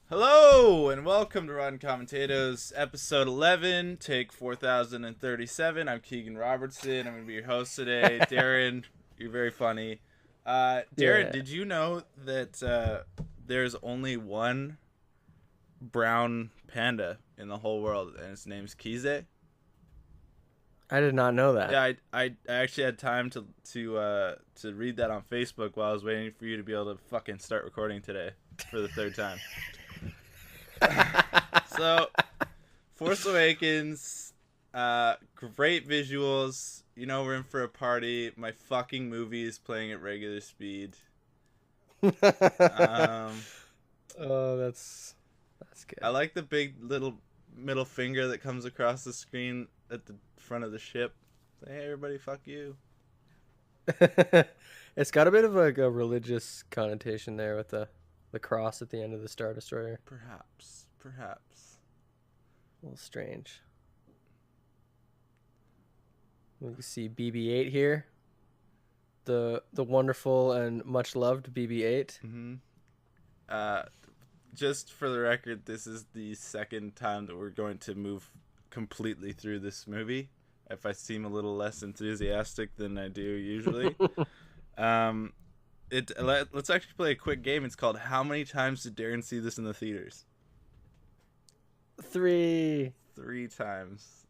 Hello and welcome to Rotten Commentatoes, episode 11, take 4037. I'm Keegan Robertson. I'm going to be your host today. Darren, you're very funny. Darren, Did you know that there's only one brown panda in the whole world, and his name's Kize? I did not know that. Yeah, I actually had time to read that on Facebook while I was waiting for you to be able to fucking start recording today for the third time. So, Force Awakens, great visuals. You know, we're in for a party. My fucking movie is playing at regular speed. Oh, that's good. I like the big little middle finger that comes across the screen at the front of the ship. Hey, everybody, fuck you. It's got a bit of like a religious connotation there with the cross at the end of the Star Destroyer. Perhaps. A little strange. We can see BB-8 here. The wonderful and much loved BB-8. Mm-hmm. Just for the record, this is the second time that we're going to move completely through this movie. If I seem a little less enthusiastic than I do usually. Let's actually play a quick game. It's called How Many Times Did Darren See This in the Theaters? 3 times.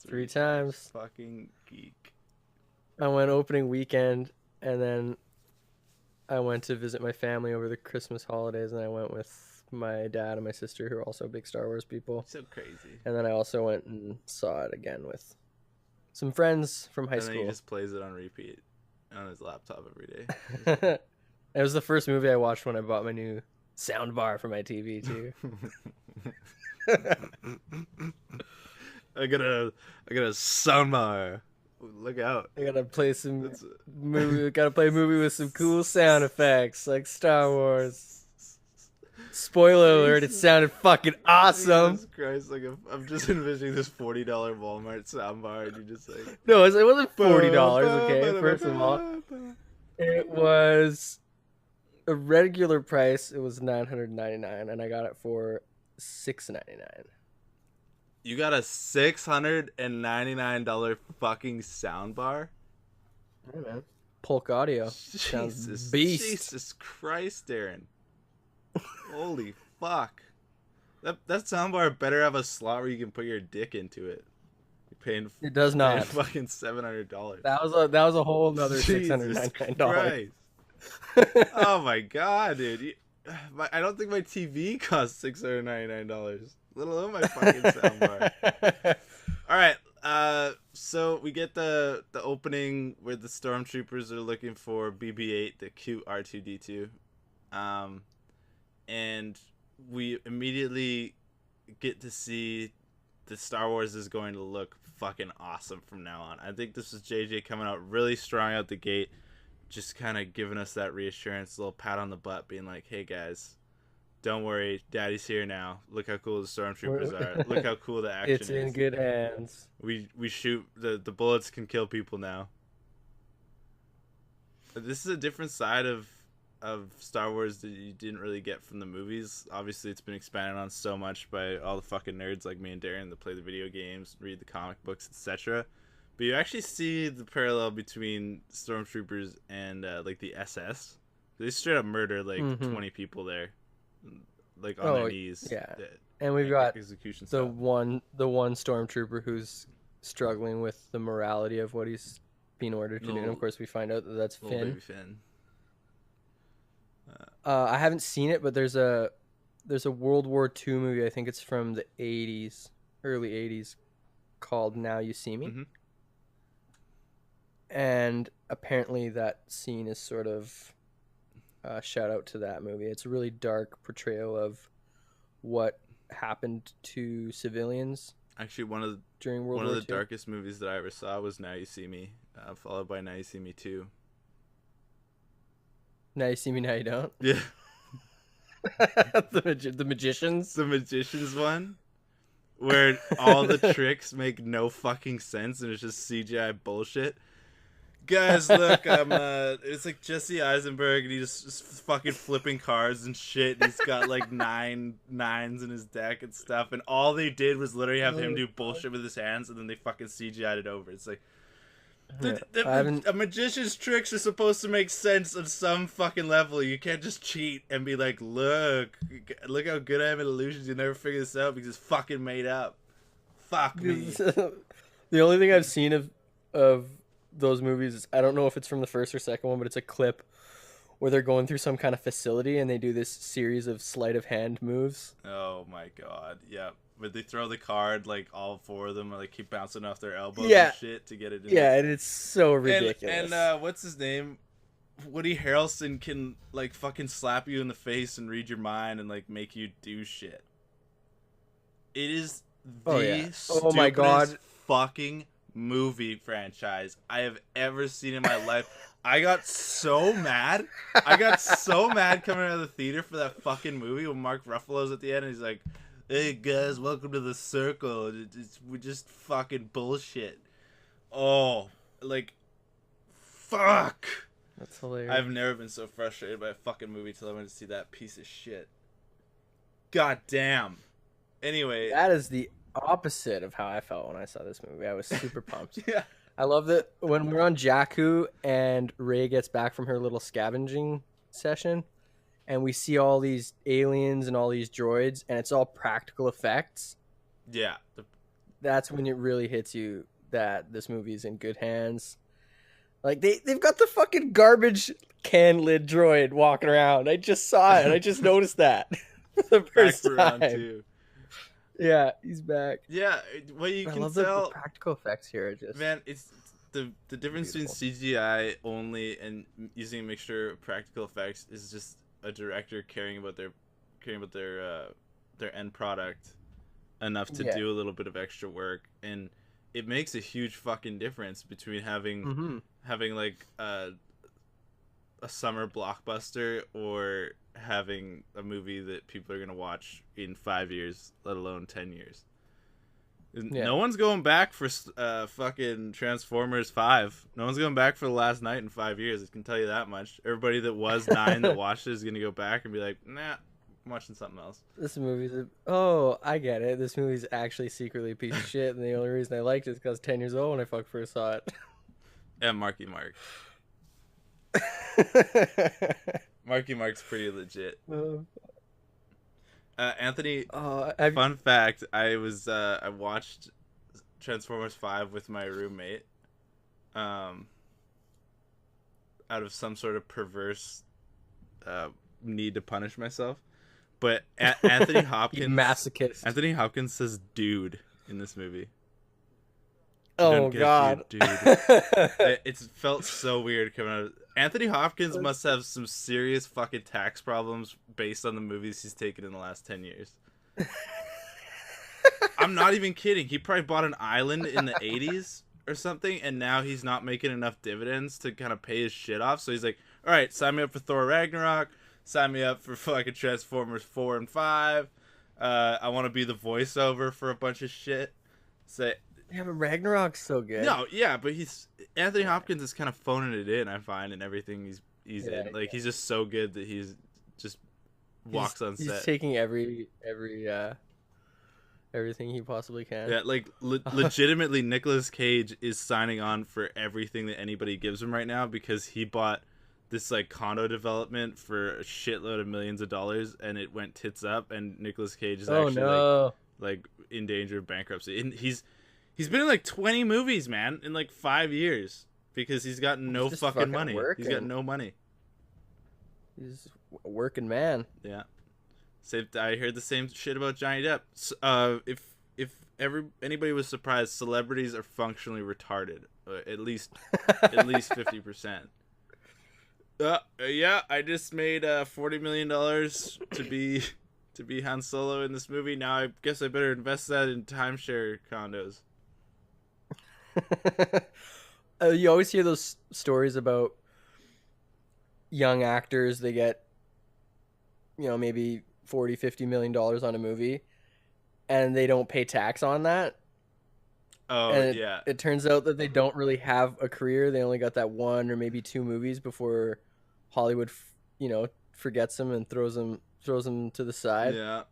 3 times. Fucking geek. I went opening weekend, and then I went to visit my family over the Christmas holidays, and I went with my dad and my sister, who are also big Star Wars people. So crazy. And then I also went and saw it again with some friends from high and school. And then he just plays it on repeat on his laptop every day. It was the first movie I watched when I bought my new sound bar for my TV too. I got a sound bar. Look out! I gotta play some movie. Gotta play a movie with some cool sound effects like Star Wars. Spoiler alert! It sounded fucking awesome. Jesus Christ! Like I'm just envisioning this $40 Walmart soundbar, and you just like no, it wasn't $40. Okay, first of all, it was a regular price. It was $999, and I got it for $699. You got a $699 fucking soundbar? Yeah, man. Polk Audio. Sounds beast. Jesus Christ, Darren. Holy fuck. That soundbar better have a slot where you can put your dick into it. You're paying. It does not. Fucking $700. That was a whole nother $699. Oh my god, dude. I don't think my TV costs $699. Let alone my fucking soundbar. All right, so we get the opening where the stormtroopers are looking for BB-8, the cute R2-D2, and we immediately get to see the Star Wars is going to look fucking awesome from now on. I think this is JJ coming out really strong out the gate, just kind of giving us that reassurance, a little pat on the butt, being like, hey guys, don't worry, Daddy's here now. Look how cool the stormtroopers are. Look how cool the action is. It's in good hands. We shoot, the bullets can kill people now. This is a different side of Star Wars that you didn't really get from the movies. Obviously, it's been expanded on so much by all the fucking nerds like me and Darren that play the video games, read the comic books, etc. But you actually see the parallel between stormtroopers and like the SS. They straight up murder like 20 people there, like on their knees. Yeah, and we've got execution the one stormtrooper who's struggling with the morality of what he's being ordered to do. And of course, we find out that that's Finn. Baby Finn. I haven't seen it, but there's a World War II movie. I think it's from the early 80s, called Now You See Me. Mm-hmm. And apparently that scene is sort of a shout out to that movie. It's a really dark portrayal of what happened to civilians. Actually, one of the darkest movies that I ever saw was Now You See Me, followed by Now You See Me 2. Now You See Me, Now You Don't? Yeah. The Magicians? The Magicians one, where all the tricks make no fucking sense and it's just CGI bullshit. Guys, look, it's like Jesse Eisenberg, and he's just fucking flipping cards and shit. And he's got like 9 9s in his deck and stuff, and all they did was literally have him do bullshit with his hands, and then they fucking CGI'd it over. It's like, a magician's tricks are supposed to make sense on some fucking level. You can't just cheat and be like, look how good I am at illusions. You'll never figure this out because it's fucking made up. Fuck me. The only thing I've seen of those movies is, I don't know if it's from the first or second one, but it's a clip where they're going through some kind of facility and they do this series of sleight of hand moves. Oh my god, yeah. But they throw the card, like, all 4 of them, like, keep bouncing off their elbows and shit to get it in. Yeah, and it's so ridiculous. And what's his name? Woody Harrelson can, like, fucking slap you in the face and read your mind and, like, make you do shit. It is the stupidest fucking movie franchise I have ever seen in my life. I got so mad. coming out of the theater for that fucking movie when Mark Ruffalo's at the end and he's like, hey guys, welcome to the circle. We're just fucking bullshit. Oh, like, fuck. That's hilarious. I've never been so frustrated by a fucking movie till I went to see that piece of shit. God damn. Anyway. That is the opposite of how I felt when I saw this movie. I was super pumped. Yeah. I love that when we're on Jakku and Rey gets back from her little scavenging session and we see all these aliens and all these droids and it's all practical effects. Yeah. That's when it really hits you that this movie is in good hands. Like, they've got the fucking garbage can lid droid walking around. I just saw it and I just noticed that for the first time. Too. Yeah, he's back. Yeah, well, you can tell the practical effects here. Man, it's the difference beautiful. Between CGI only and using a mixture of practical effects is just a director caring about their end product enough to do a little bit of extra work, and it makes a huge fucking difference between having like a summer blockbuster or having a movie that people are gonna watch in 5 years, let alone 10 years. No one's going back for fucking Transformers 5. No one's going back for The Last Night in 5 years. I can tell you that much. Everybody that was 9 that watched it is gonna go back and be like, nah, I'm watching something else. This movie's I get it. This movie's actually secretly a piece of shit, and the only reason I liked it is because I was 10 years old when I first saw it. And Marky Mark. Marky Mark's pretty legit. Anthony, fun fact, I watched Transformers 5 with my roommate out of some sort of perverse need to punish myself. But Anthony Hopkins masochist. Anthony Hopkins says dude in this movie. Oh god. Dude. It's felt so weird coming out. Anthony Hopkins must have some serious fucking tax problems based on the movies he's taken in the last 10 years. I'm not even kidding. He probably bought an island in the 80s or something, and now he's not making enough dividends to kind of pay his shit off. So he's like, all right, sign me up for Thor Ragnarok. Sign me up for fucking Transformers 4 and 5. I want to be the voiceover for a bunch of shit. Yeah, but Ragnarok's so good. No, yeah, but Anthony Hopkins is kind of phoning it in, I find, in everything he's in. Like, he's just so good that he's just walks on set. He's taking every everything he possibly can. Yeah, like legitimately, Nicolas Cage is signing on for everything that anybody gives him right now because he bought this like condo development for a shitload of millions of dollars, and it went tits up, and Nicolas Cage is actually like in danger of bankruptcy. And He's been in like 20 movies, man, in like 5 years because he's got no fucking money. He's got no money. He's a working man. Yeah. I heard the same shit about Johnny Depp. If anybody was surprised, celebrities are functionally retarded. At least 50%. Yeah, I just made $40 million to be Han Solo in this movie. Now I guess I better invest that in timeshare condos. You always hear those stories about young actors. They get, maybe $40-50 million on a movie, and they don't pay tax on that. Oh and yeah, it turns out that they don't really have a career. They only got that one or maybe two movies before Hollywood, forgets them and throws them to the side. yeah.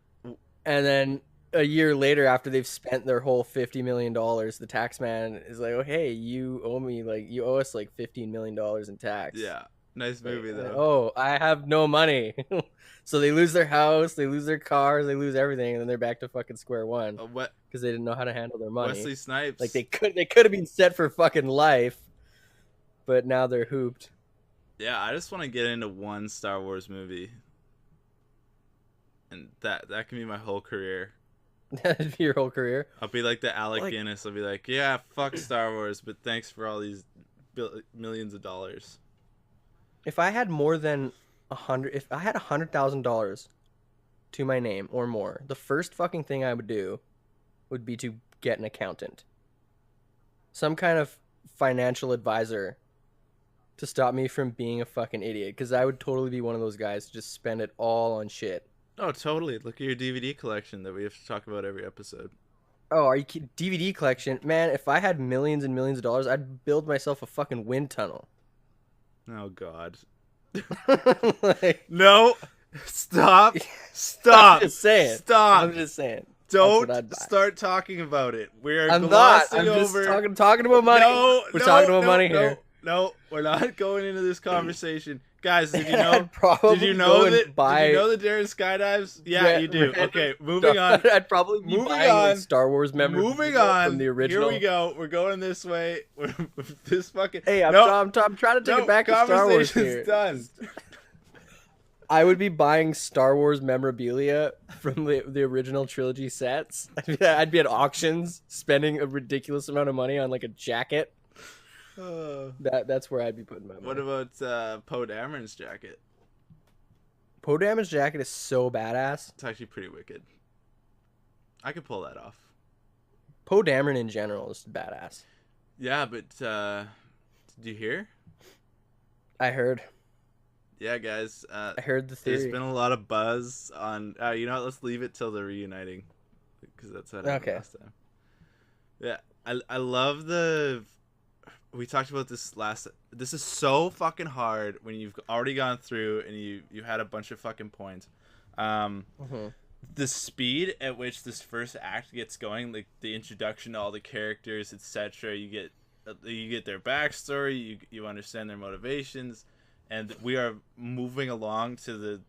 And then a year later, after they've spent their whole $50 million, the tax man is like, "Oh, hey, you owe us like $15 million in tax." Yeah, nice Like, movie though. oh, I have no money. So they lose their house, they lose their cars, they lose everything, and then they're back to fucking square one What because they didn't know how to handle their money. Wesley Like Snipes? they could have been set for fucking life, but now they're hooped. Yeah, I just want to get into one Star Wars movie, and that can be my whole career. That'd be your whole career. I'll be like the Alec Like- Guinness. I'll be like, yeah, fuck Star Wars, but thanks for all these millions of dollars. If I had more than if I had $100,000 to my name or more, the first fucking thing I would do would be to get an accountant, some kind of financial advisor, to stop me from being a fucking idiot. Because I would totally be one of those guys to just spend it all on shit. Oh, totally. Look at your DVD collection that we have to talk about every episode. Oh, are you kidding? DVD collection, man? If I had millions and millions of dollars, I'd build myself a fucking wind tunnel. Oh God. Like, No. Stop. Stop. I'm just saying. Stop. I'm just saying. Don't I'd buy. start talking about it. We are I'm not. glossing I'm just over. talking about money. We're talking about money no, here. No, we're not going into this conversation, guys. Did you know? I'd probably Did you know go that? and buy Did you know that Darren skydives? Yeah, you do. Okay, moving on. I'd probably be Moving buying like on. Star Wars memorabilia Moving on. from the original. Here we go. We're going this way. This fucking. Hey, I'm trying to take it back to Star Wars here. Conversation's done. I would be buying Star Wars memorabilia from the original trilogy sets. I'd be at auctions spending a ridiculous amount of money on like a jacket. That's where I'd be putting my money. What about Poe Dameron's jacket? Poe Dameron's jacket is so badass. It's actually pretty wicked. I could pull that off. Poe Dameron in general is badass. Yeah, but did you hear? I heard. Yeah, guys. I heard the theory. There's been a lot of buzz on. You know what? Let's leave it till they're reuniting, because that's what happened last time. Yeah, I love the. We talked about this last. This is so fucking hard when you've already gone through and you had a bunch of fucking points. The speed at which this first act gets going, like the introduction to all the characters, etc. You get their backstory. You understand their motivations. And we are moving along to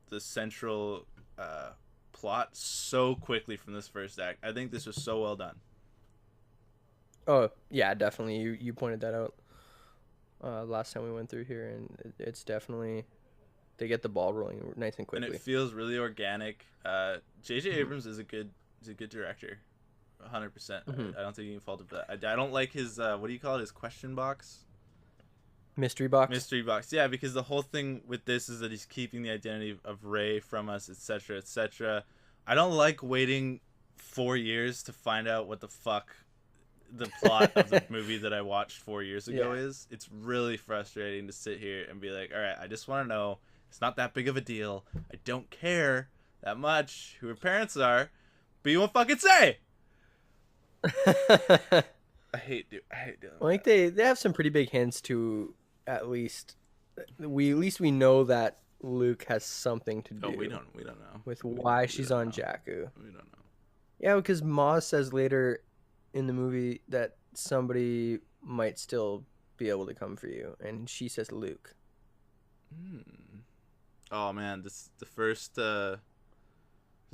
the central plot so quickly from this first act. I think this was so well done. Oh yeah, definitely. You pointed that out last time we went through here, and it's definitely they get the ball rolling nice and quickly. And it feels really organic. JJ Abrams is a good director, 100%. I don't think you can fault him for that. I don't like his what do you call it? His question box. Mystery box. Mystery box, yeah, because the whole thing with this is that he's keeping the identity of Rey from us, etc., etc. I don't like waiting 4 years to find out what the fuck the plot of the movie that I watched 4 years ago is. It's really frustrating to sit here and be like, all right, I just want to know. It's not that big of a deal. I don't care that much who her parents are, but you won't fucking say. I hate doing I think they have some pretty big hints to at least we know that Luke has something to do. Oh, we don't know with why she's on Jakku. We don't know. Yeah, because Maz says later in the movie that somebody might still be able to come for you, and she says Luke. Oh man, the first the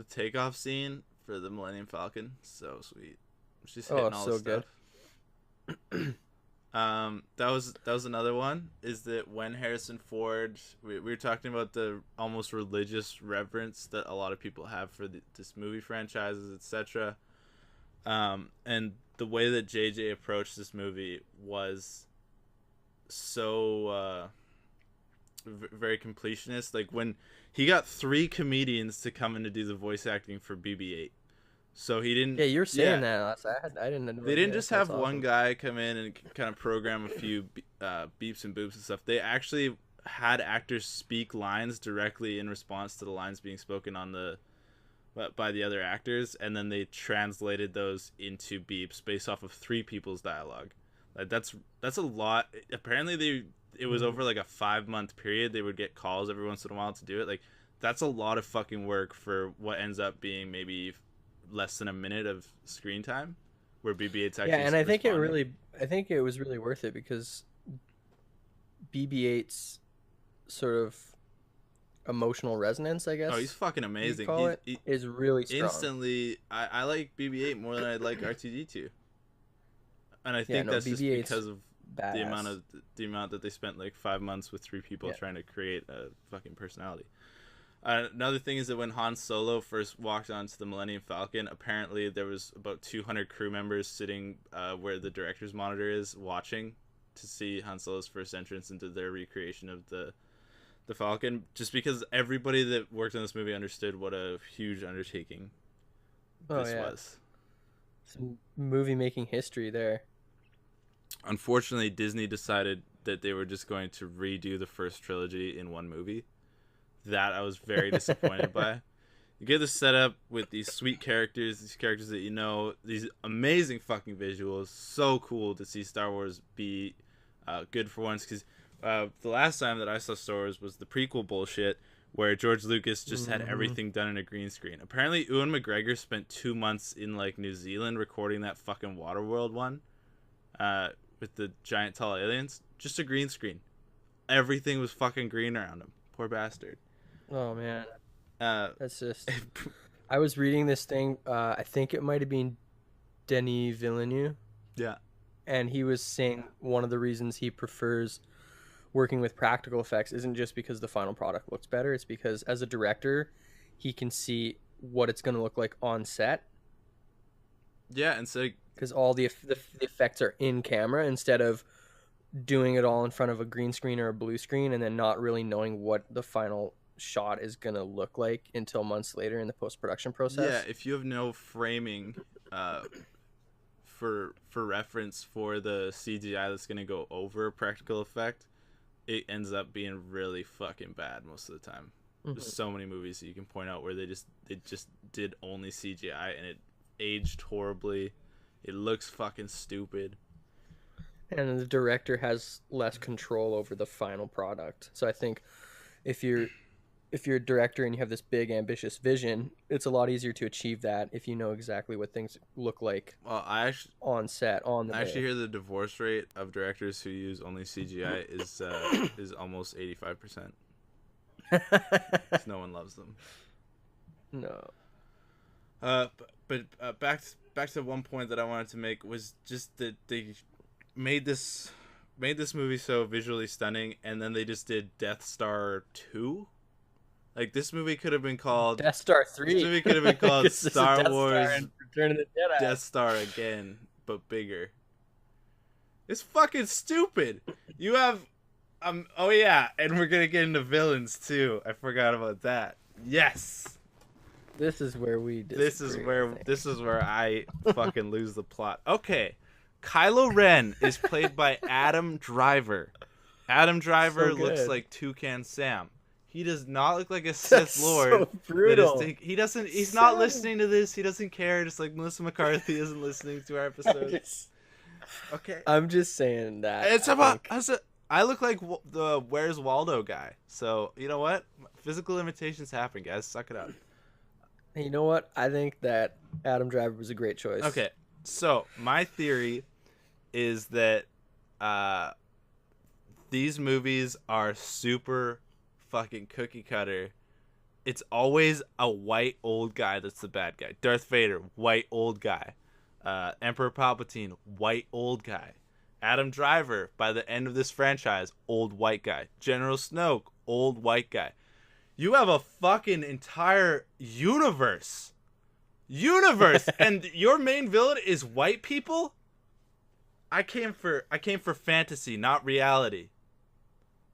takeoff scene for the Millennium Falcon, so sweet. She's hitting all the stuff. Good. That was another one. Is that when Harrison Ford, we were talking about the almost religious reverence that a lot of people have for this movie franchises, etc. And the way that JJ approached this movie was so very completionist. Like when he got 3 comedians to come in to do the voice acting for BB-8. So he didn't. Yeah, you were saying that last. I didn't know. They didn't just have one guy come in and kind of program a few beeps and boops and stuff. They actually had actors speak lines directly in response to the lines being spoken on the by the other actors, and then they translated those into beeps based off of 3 people's dialogue. Like that's a lot. Apparently it was over like a 5-month period. They would get calls every once in a while to do it. Like that's a lot of fucking work for what ends up being maybe less than a minute of screen time, where BB-8's actually and I think responding. I think it was really worth it because BB-8's sort of emotional resonance, I guess. Oh, he's fucking amazing. Is really strong. Instantly, I like BB-8 more than I like RTD2, and I think that's just because of the amount that they spent like 5 months with 3 people trying to create a fucking personality. Another thing is that when Han Solo first walked onto the Millennium Falcon, apparently there was about 200 crew members sitting where the director's monitor is, watching to see Han Solo's first entrance into their recreation of the Falcon, just because everybody that worked on this movie understood what a huge undertaking this was. Some movie making history there. Unfortunately, Disney decided that they were just going to redo the first trilogy in one movie. That I was very disappointed by. You get this set up with these sweet characters, these characters that you know, these amazing fucking visuals. So cool to see Star Wars be good for once, because the last time that I saw Star Wars was the prequel bullshit, where George Lucas just had everything done in a green screen. Apparently, Ewan McGregor spent 2 months in like New Zealand recording that fucking Waterworld one with the giant tall aliens. Just a green screen. Everything was fucking green around him. Poor bastard. Oh man, that's just. I was reading this thing. I think it might have been Denis Villeneuve. Yeah. And he was saying one of the reasons he prefers working with practical effects isn't just because the final product looks better. It's because as a director, he can see what it's going to look like on set. Yeah, and so because all the effects are in camera instead of doing it all in front of a green screen or a blue screen and then not really knowing what the final shot is going to look like until months later in the post-production process. Yeah, if you have no framing for reference for the CGI that's going to go over practical effect, it ends up being really fucking bad most of the time. There's so many movies that you can point out where they just did only CGI and it aged horribly. It looks fucking stupid. And the director has less control over the final product. So I think if you're a director and you have this big ambitious vision, it's a lot easier to achieve that if you know exactly what things look like. Well, I actually on set on the I actually hear the divorce rate of directors who use only CGI is almost 85%. No one loves them. No. But back to one point that I wanted to make was just that they made this movie so visually stunning, and then they just did Death Star 2. Like, this movie could have been called Death Star 3. This movie could have been called Star Wars Return of the Jedi. Death Star again, but bigger. It's fucking stupid. You have oh yeah, and we're gonna get into villains too. I forgot about that. Yes. This is where we disagree, this is where I fucking lose the plot. Okay. Kylo Ren is played by Adam Driver. Adam Driver looks like Toucan Sam. He does not look like a Sith Lord. So brutal. He's not listening to this. He doesn't care, just like Melissa McCarthy isn't listening to our episode. Okay. I'm just saying that. I look like the Where's Waldo guy. So, you know what? Physical limitations happen, guys. Suck it up. You know what? I think that Adam Driver was a great choice. Okay. So, my theory is that these movies are super fucking cookie cutter. It's always a white old guy that's the bad guy. Darth Vader, white old guy. Emperor Palpatine, white old guy. Adam Driver, by the end of this franchise, old white guy. General Snoke, old white guy. You have a fucking entire universe, and your main villain is white people. I came for fantasy, not reality.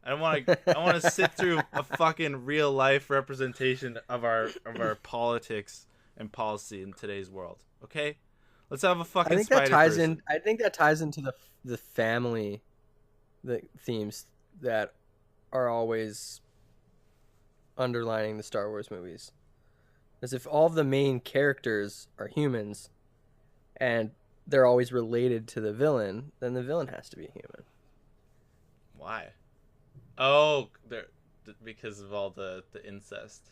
I want to sit through a fucking real life representation of our person and policy in today's world. Okay, let's have a fucking. I think that ties into the family, the themes that are always underlining the Star Wars movies. Because if all of the main characters are humans and they're always related to the villain, then the villain has to be human. Why? Oh, because of all the incest.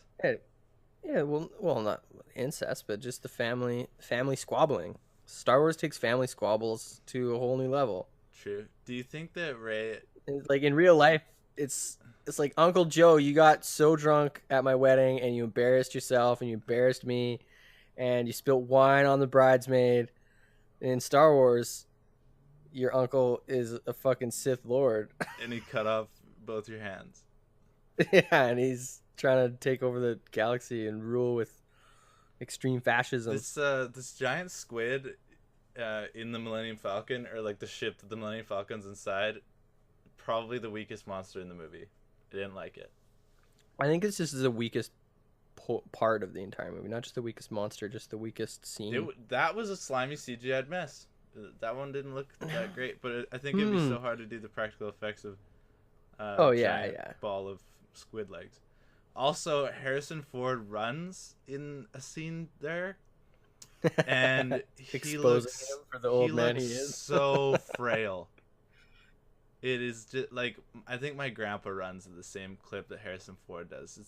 Yeah, well, not incest, but just the family squabbling. Star Wars takes family squabbles to a whole new level. True. Do you think that Rey, Like in real life, it's like, Uncle Joe, you got so drunk at my wedding and you embarrassed yourself and you embarrassed me and you spilled wine on the bridesmaid. In Star Wars, your uncle is a fucking Sith Lord. and he cut off both your hands? Yeah, and he's trying to take over the galaxy and rule with extreme fascism. This giant squid in the Millennium Falcon, or like the ship that the Millennium Falcon's inside, probably the weakest monster in the movie. I didn't like it. I think it's just the weakest part of the entire movie, not just the weakest monster, just the weakest scene. That was a slimy CGI mess. That one didn't look that great, but I think it'd be so hard to do the practical effects of giant ball of squid legs. Also, Harrison Ford runs in a scene there, and he looks him for the old man he is. So frail. It is just like, I think my grandpa runs at the same clip that Harrison Ford does.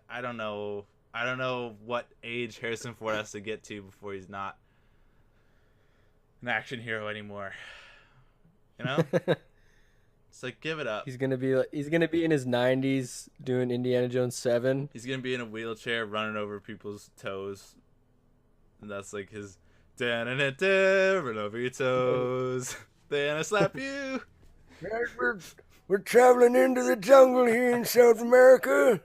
I don't know what age Harrison Ford has to get to before he's not an action hero anymore. You know? It's like, give it up. He's gonna be in his 90s doing Indiana Jones 7. He's gonna be in a wheelchair running over people's toes, and that's like his run over your toes, then I slap you. We're traveling into the jungle here in South America.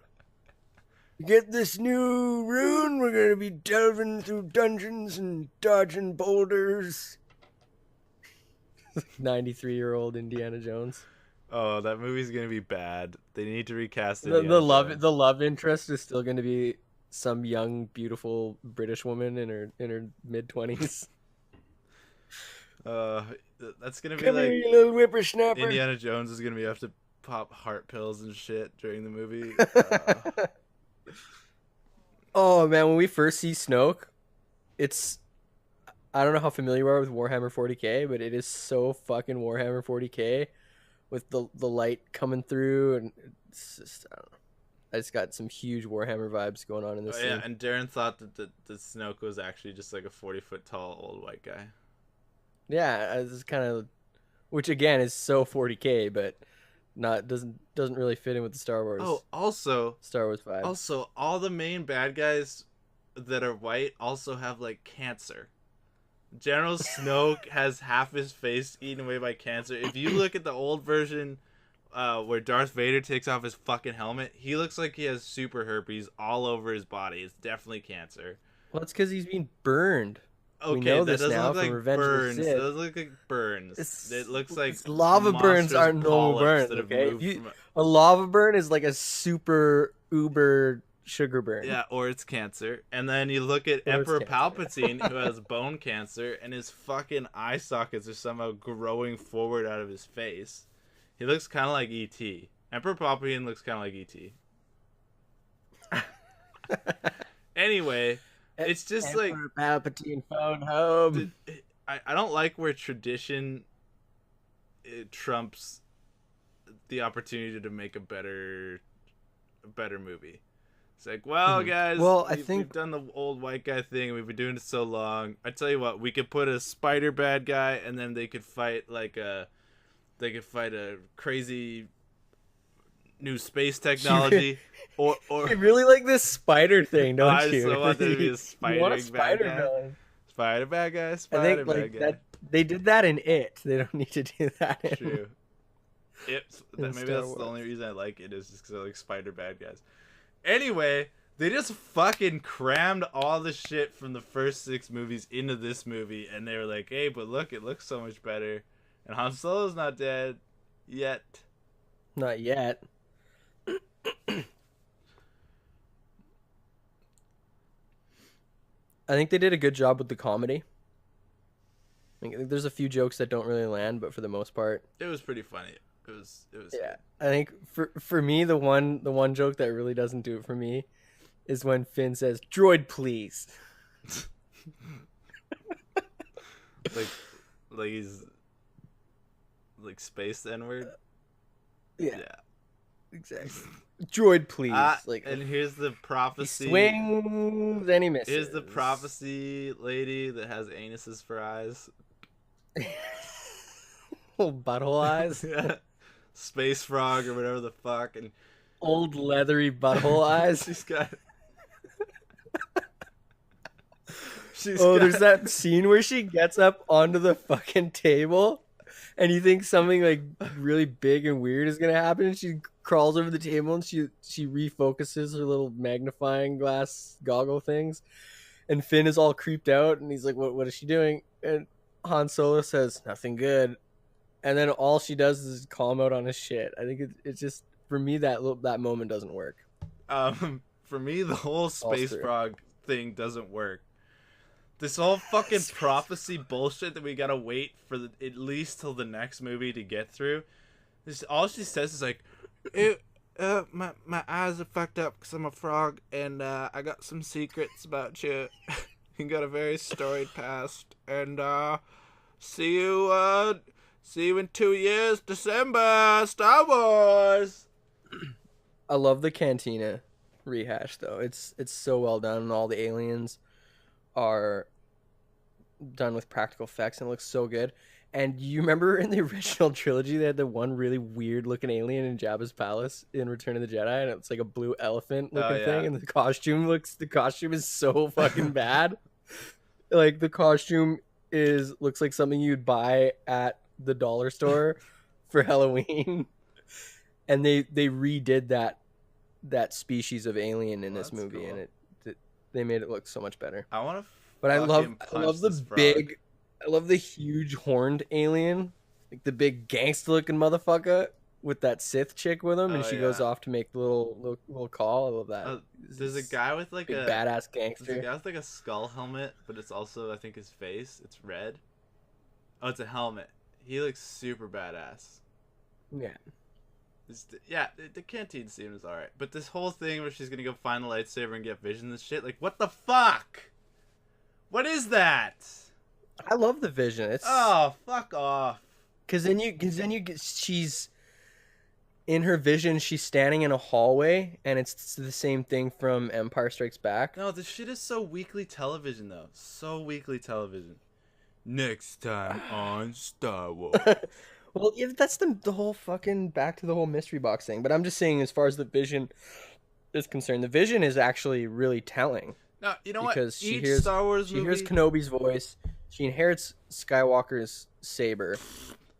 To get this new rune, we're gonna be delving through dungeons and dodging boulders. 93-year-old Indiana Jones. Oh, that movie's gonna be bad. They need to recast it. The love interest is still gonna be some young, beautiful British woman in her mid-20s. That's gonna be Come like, here, you little whippersnapper. Indiana Jones is gonna have to pop heart pills and shit during the movie. Oh man, when we first see Snoke, I don't know how familiar you are with Warhammer 40k, but it is so fucking Warhammer 40k with the light coming through, and it's just, I don't know. I just got some huge Warhammer vibes going on in this scene. Yeah, and Darren thought that the Snoke was actually just like a 40-foot tall old white guy. Yeah, it's kind of, which again is so 40k, but doesn't really fit in with the Star Wars. Oh, also Star Wars vibe. Also, all the main bad guys that are white also have like cancer. General Snoke has half his face eaten away by cancer. If you look at the old version, where Darth Vader takes off his fucking helmet, he looks like he has super herpes all over his body. It's definitely cancer. Well, it's because he's being burned. Okay, we know that this doesn't now look like from Revenge burns. of the It Sith. doesn't look like burns. It looks like lava burns aren't normal burns. That have Okay, moved a lava burn is like a super uber sugar burn. Yeah, or it's cancer. And then you look at Emperor Palpatine, who has bone cancer, and his fucking eye sockets are somehow growing forward out of his face. He looks kind of like E.T. Emperor Palpatine looks kind of like E.T. Anyway, it's just Emperor Palpatine phone home. I don't like where tradition trumps the opportunity to make a better movie. It's like, well, guys, we've done the old white guy thing, and we've been doing it so long. I tell you what, we could put a spider bad guy, and then they could fight a crazy new space technology, or you really like this spider thing, don't you? I just want there to be a spider bad guy. Spider bad guy. Spider bad guy. They did that in It. They don't need to do that. True. Maybe that's the only reason I like it, is just because I like spider bad guys. Anyway, they just fucking crammed all the shit from the first 6 movies into this movie, and they were like, hey, but look, it looks so much better. And Han Solo's not dead yet. Not yet. I think they did a good job with the comedy. I think there's a few jokes that don't really land, but for the most part, it was pretty funny. It was yeah. I think for me, the one joke that really doesn't do it for me is when Finn says, "Droid, please." like he's like space N-word. Yeah, Yeah. exactly. Droid, please. And here's the prophecy. He swings and he misses. Here's the prophecy lady that has anuses for eyes. Old butthole eyes. Yeah. Space frog or whatever the fuck, and old leathery butthole eyes. There's that scene where she gets up onto the fucking table and you think something like really big and weird is gonna happen, and she crawls over the table and she refocuses her little magnifying glass goggle things, and Finn is all creeped out and he's like, what is she doing? And Han Solo says, "Nothing good." And then all she does is call him out on his shit. I think it's just, for me, that moment doesn't work. For me, the whole space frog thing doesn't work. This whole fucking prophecy bullshit that we gotta wait for at least till the next movie to get through. All she says is like, my eyes are fucked up because I'm a frog, and I got some secrets about you. You got a very storied past, and see you in 2 years, December, Star Wars. I love the cantina rehash though. It's so well done, and all the aliens are done with practical effects and it looks so good. And you remember in the original trilogy they had the one really weird looking alien in Jabba's palace in Return of the Jedi, and it's like a blue elephant looking thing, and the costume is so fucking bad. Like the costume looks like something you'd buy at the dollar store for Halloween. And they redid that species of alien in this movie, cool. And they made it look so much better. I want to, but I love the huge horned alien, like the big gangster looking motherfucker with that Sith chick with him, and she goes off to make the little call. I love that. There's a guy with like a badass gangster. There's a guy with like a skull helmet, but it's also, I think, his face. It's red. Oh, it's a helmet. He looks super badass. Yeah. The canteen scene was alright, but this whole thing where she's gonna go find the lightsaber and get visions and shit, like, what the fuck? What is that? I love the vision. Fuck off. Cause then you get, she's in her vision. She's standing in a hallway, and it's the same thing from Empire Strikes Back. No, this shit is so weekly television though. So weekly television. Next time on Star Wars. Well, yeah, that's the whole fucking back to the whole mystery box thing. But I'm just saying, as far as the vision is concerned, the vision is actually really telling. No, you know because what? She hears Kenobi's voice. She inherits Skywalker's saber.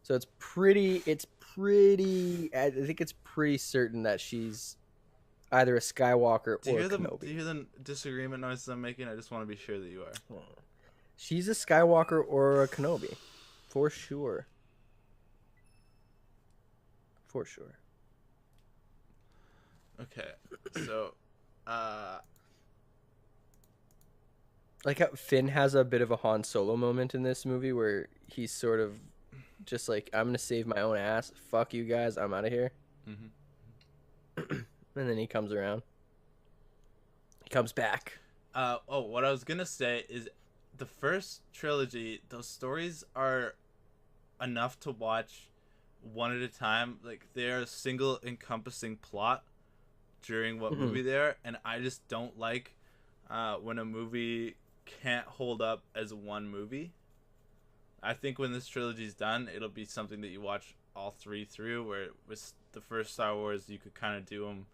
So it's pretty. I think it's pretty certain that she's either a Skywalker or Kenobi. Do you hear the disagreement noises I'm making? I just want to be sure that you are. She's a Skywalker or a Kenobi, for sure. For sure. Okay, so, like how Finn has a bit of a Han Solo moment in this movie where he's sort of just like, I'm gonna save my own ass. Fuck you guys, I'm out of here. Mm-hmm. And then he comes around. He comes back. What I was gonna say is, the first trilogy, those stories are enough to watch one at a time. Like, they're a single encompassing plot during what movie they're, and I just don't like when a movie can't hold up as one movie. I think when this trilogy's done, it'll be something that you watch all three through, where it was the first Star Wars, you could kind of do them,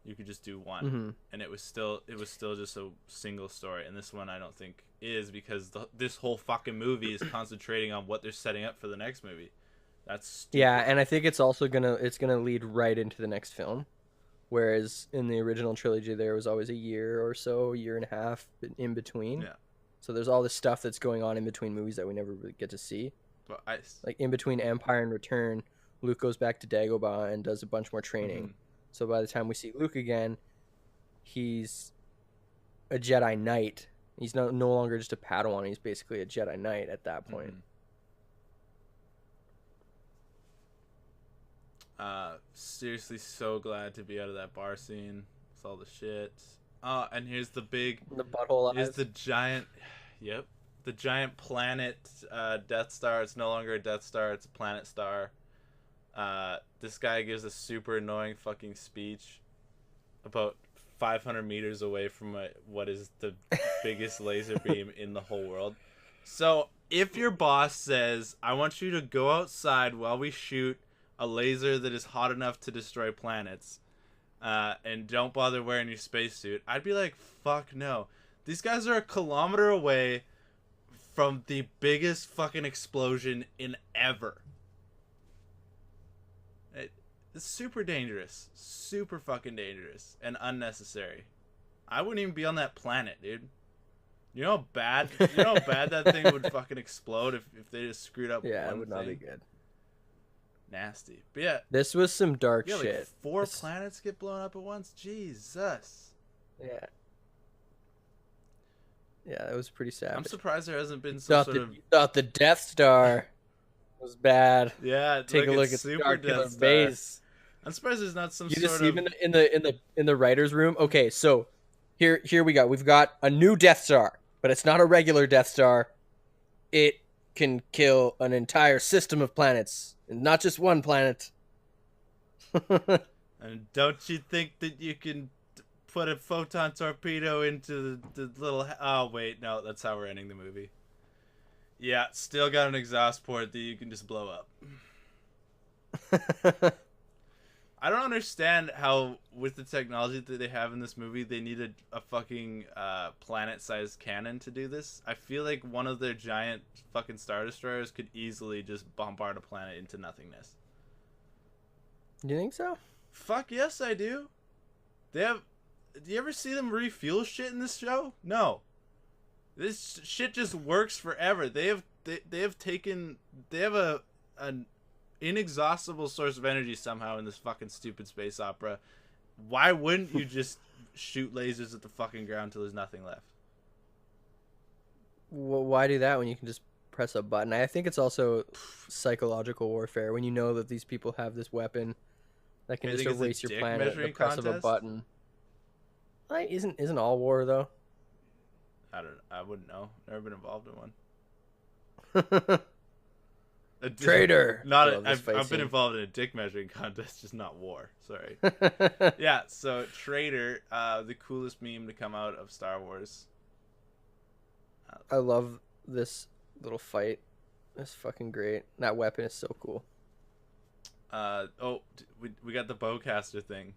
you could just do one, and it was still just a single story. And this one I don't think is, because this whole fucking movie is concentrating on what they're setting up for the next movie. That's stupid. Yeah, and I think it's also gonna lead right into the next film, whereas in the original trilogy there was always a year and a half in between. Yeah. So there's all this stuff that's going on in between movies that we never really get to see. But like in between Empire and Return, Luke goes back to Dagobah and does a bunch more training. So by the time we see Luke again, he's a Jedi Knight. He's no longer just a Padawan. He's basically a Jedi Knight at that point. Seriously, so glad to be out of that bar scene with all the shit. And here's the big. The butthole Here's eyes. the giant. Yep. The giant planet Death Star. It's no longer a Death Star. It's a planet star. This guy gives a super annoying fucking speech about 500 meters away from what is the biggest laser beam in the whole world. So if your boss says, I want you to go outside while we shoot a laser that is hot enough to destroy planets, and don't bother wearing your spacesuit, I'd be like, fuck no. These guys are a kilometer away from the biggest fucking explosion in ever. It's super dangerous. Super fucking dangerous. And unnecessary. I wouldn't even be on that planet, dude. You know how bad that thing would fucking explode if they just screwed up Yeah, one it would not be thing? good. Nasty. But yeah. This was some dark Yeah, shit. like 4 planets get blown up at once? Jesus. Yeah. Yeah, it was pretty sad. I'm surprised there hasn't been some sort of... thought the Death Star was bad. Yeah, Take a look at Super Star Death Killer Star. Base. I'm surprised there's not some You sort just see of... him in the writer's room. Okay, so here we go. We've got a new Death Star, but it's not a regular Death Star. It can kill an entire system of planets, and not just one planet. And don't you think that you can put a photon torpedo into the little... Oh, wait, no, that's how we're ending the movie. Yeah, still got an exhaust port that you can just blow up. I don't understand how, with the technology that they have in this movie, they needed a fucking planet-sized cannon to do this. I feel like one of their giant fucking Star Destroyers could easily just bombard a planet into nothingness. Do you think so? Fuck yes, I do. They have... Do you ever see them refuel shit in this show? No. This shit just works forever. They have an inexhaustible source of energy somehow in this fucking stupid space opera. Why wouldn't you just shoot lasers at the fucking ground till there's nothing left? Well, why do that when you can just press a button? I think it's also psychological warfare when you know that these people have this weapon that can You just think it's a erase your dick planet at the measuring press of a contest? button. Like, isn't all war though? I wouldn't know. Never been involved in one. Traitor. I've been involved in a dick measuring contest, just not war. Sorry. Yeah, so Traitor, the coolest meme to come out of Star Wars. I love this little fight. It's fucking great. That weapon is so cool. We got the bowcaster thing.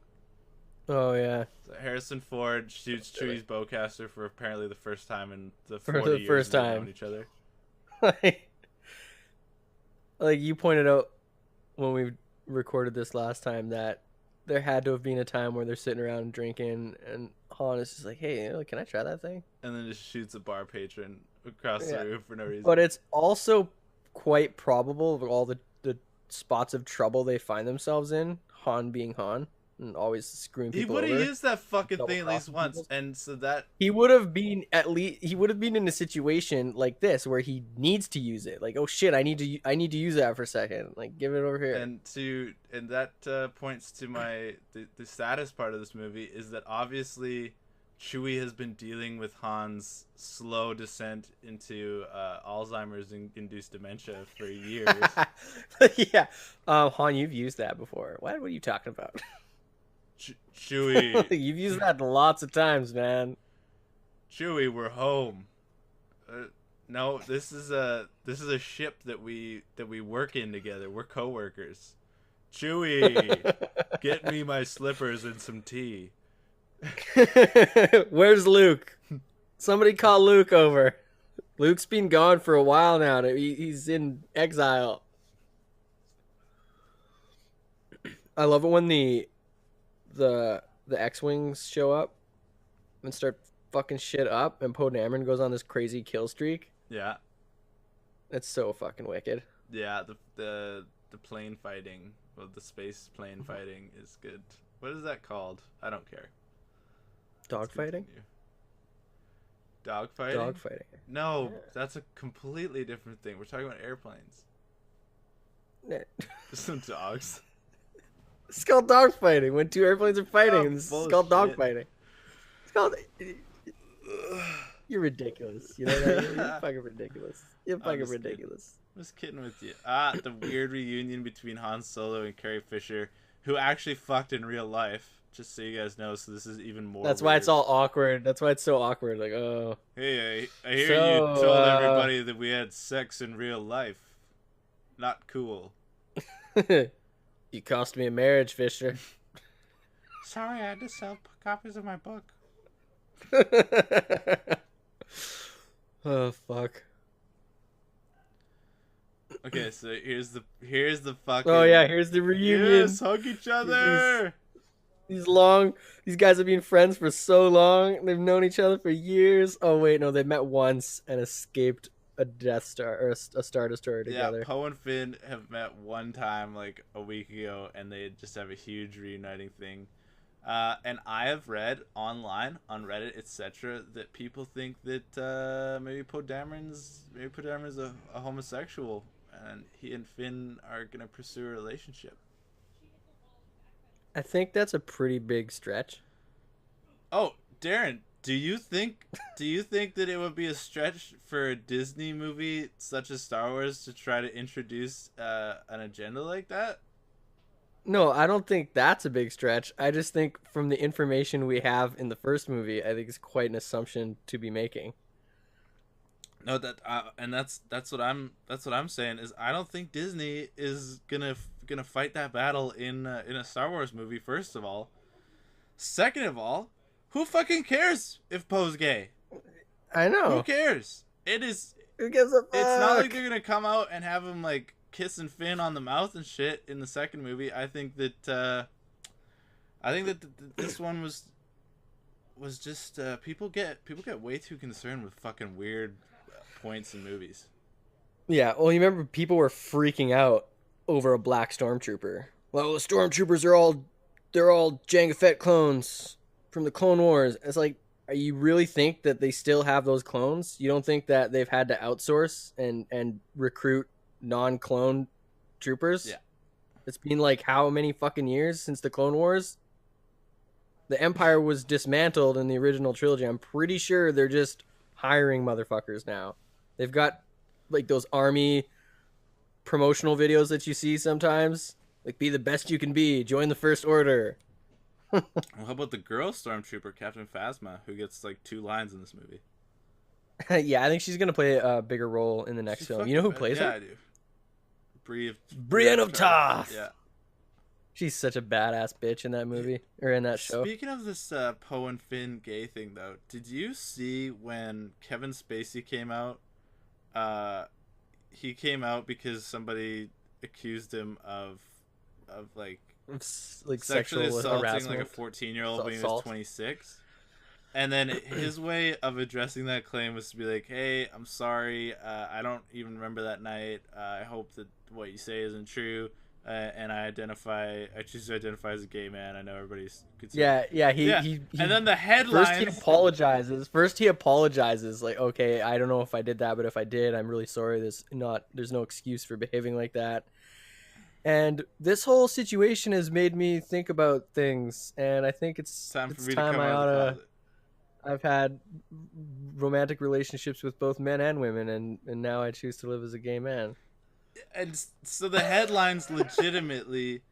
Oh yeah. So Harrison Ford shoots Chewie's bowcaster for apparently the first time in the For 40 the years first they've time. known each other. Like you pointed out when we recorded this last time that there had to have been a time where they're sitting around drinking and Han is just like, hey, can I try that thing? And then just shoots a bar patron across the roof for no reason. But it's also quite probable of all the spots of trouble they find themselves in, Han being Han and always screwing He people would over. have used that fucking thing at least Double-crossing once, people. and so that He would have been in a situation like this where he needs to use it. Like, oh shit, I need to use that for a second. Like, give it over here. and that points to the saddest part of this movie is that obviously Chewie has been dealing with Han's slow descent into Alzheimer's induced dementia for years. Yeah, Han, you've used that before. What are you talking about? Chewie, You've used that lots of times, man. Chewie, we're home. No, this is a ship that we work in together. We're coworkers. Chewie, get me my slippers and some tea. Where's Luke? Somebody call Luke over. Luke's been gone for a while now. He's in exile. I love it when the X-Wings show up and start fucking shit up and Poe Dameron goes on this crazy kill streak. Yeah. It's so fucking wicked. Yeah, the plane fighting, well, the space plane fighting is good. What is that called? I don't care. Dogfighting? Dogfighting? Dogfighting. No, that's a completely different thing. We're talking about airplanes. Some dogs. It's called dogfighting when two airplanes are fighting. Oh, It's called bullshit. dogfighting. It's called You're ridiculous. You know what I mean? You're fucking ridiculous. You're fucking ridiculous. I'm just kidding with you. The weird reunion between Han Solo and Carrie Fisher, who actually fucked in real life. Just so you guys know, so this is even more. That's weird. why it's all awkward. That's why it's so awkward. Like, oh. Hey, I hear you told everybody that we had sex in real life. Not cool. You cost me a marriage, Fisher. Sorry, I had to sell copies of my book. Oh fuck. Okay, so here's the fucking. Oh yeah, here's the reunion. Yes, hug each other. These guys have been friends for so long. They've known each other for years. Oh wait, no, they met once and escaped a Death Star or a Star Destroyer together. Yeah, Poe and Finn have met one time like a week ago, and they just have a huge reuniting thing. And I have read online on Reddit, etc., that people think that maybe Poe Dameron's a homosexual, and he and Finn are gonna pursue a relationship. I think that's a pretty big stretch. Oh, Darren, do you think that it would be a stretch for a Disney movie such as Star Wars to try to introduce an agenda like that? No, I don't think that's a big stretch. I just think from the information we have in the first movie, I think it's quite an assumption to be making. No, that's what I'm saying is I don't think Disney is gonna fight that battle in a Star Wars movie. First of all, second of all, who fucking cares if Poe's gay? I know. Who cares? It is. Who gives a fuck? It's not like they're gonna come out and have him like kissing Finn on the mouth and shit in the second movie. I think that this one was just people get way too concerned with fucking weird points in movies. Yeah, well, you remember people were freaking out over a black stormtrooper. Well, the stormtroopers are all Jango Fett clones from the Clone Wars. It's like, you really think that they still have those clones? You don't think that they've had to outsource and recruit non-clone troopers? Yeah. It's been like how many fucking years since the Clone Wars? The Empire was dismantled in the original trilogy. I'm pretty sure they're just hiring motherfuckers now. They've got like those army promotional videos that you see sometimes. Like, be the best you can be. Join the First Order. Well, how about the girl stormtrooper, Captain Phasma, who gets like 2 lines in this movie? Yeah, I think she's gonna play a bigger role in the next film. You know who plays her? Yeah, I do. Brienne of Tarth. Yeah. She's such a badass bitch in that movie, or in that show. Speaking of this Poe and Finn gay thing, though, did you see when Kevin Spacey came out? He came out because somebody accused him of like sexually assaulting harassment, like a 14-year-old when he was 26. And then his way of addressing that claim was to be like, "Hey, I'm sorry. I don't even remember that night. I hope that what you say isn't true. And I choose to identify as a gay man. I know everybody's concerned." Yeah. He and then the headlines. First he apologizes. Like, okay, I don't know if I did that, but if I did, I'm really sorry. There's no excuse for behaving like that. And this whole situation has made me think about things, and I think it's time I oughta. I've had romantic relationships with both men and women, and now I choose to live as a gay man. And so the headlines legitimately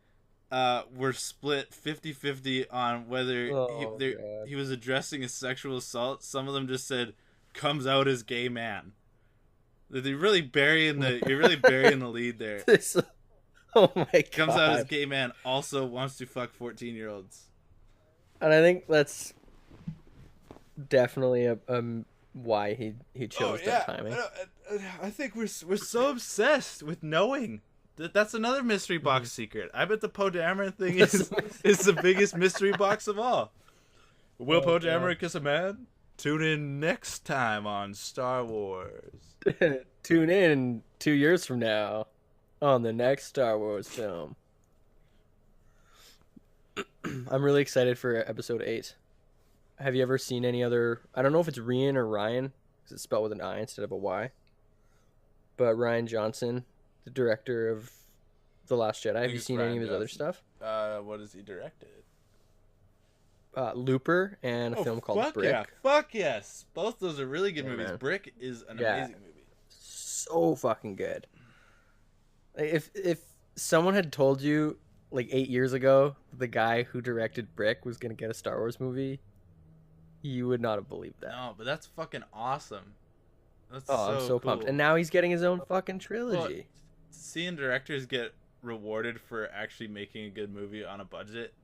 were split 50-50 on whether he was addressing a sexual assault. Some of them just said, "comes out as gay man." You're really burying the lead there. Oh my god. Comes out as gay man, also wants to fuck 14-year-olds. And I think that's definitely why he chose that timing. I think we're so obsessed with knowing that's another mystery box secret. I bet the Poe Dameron thing is the biggest mystery box of all. Will Poe Dameron kiss a man? Tune in next time on Star Wars. Tune in 2 years from now on the next Star Wars film. I'm really excited for episode 8. Have you ever seen any other... I don't know if it's Rian or Ryan, because it's spelled with an I instead of a Y. But Rian Johnson, the director of The Last Jedi. Have you seen any of his other stuff? What has he directed? Looper and a film called Brick. Yeah, fuck yes. Both those are really good Yeah, movies. man. Brick is an Yeah. amazing movie. So fucking good. Like, if someone had told you like 8 years ago the guy who directed Brick was gonna get a Star Wars movie, you would not have believed that. No, but that's fucking awesome. That's Oh, I'm so so cool. pumped. And now he's getting his own fucking Well, trilogy. seeing directors get rewarded for actually making a good movie on a budget.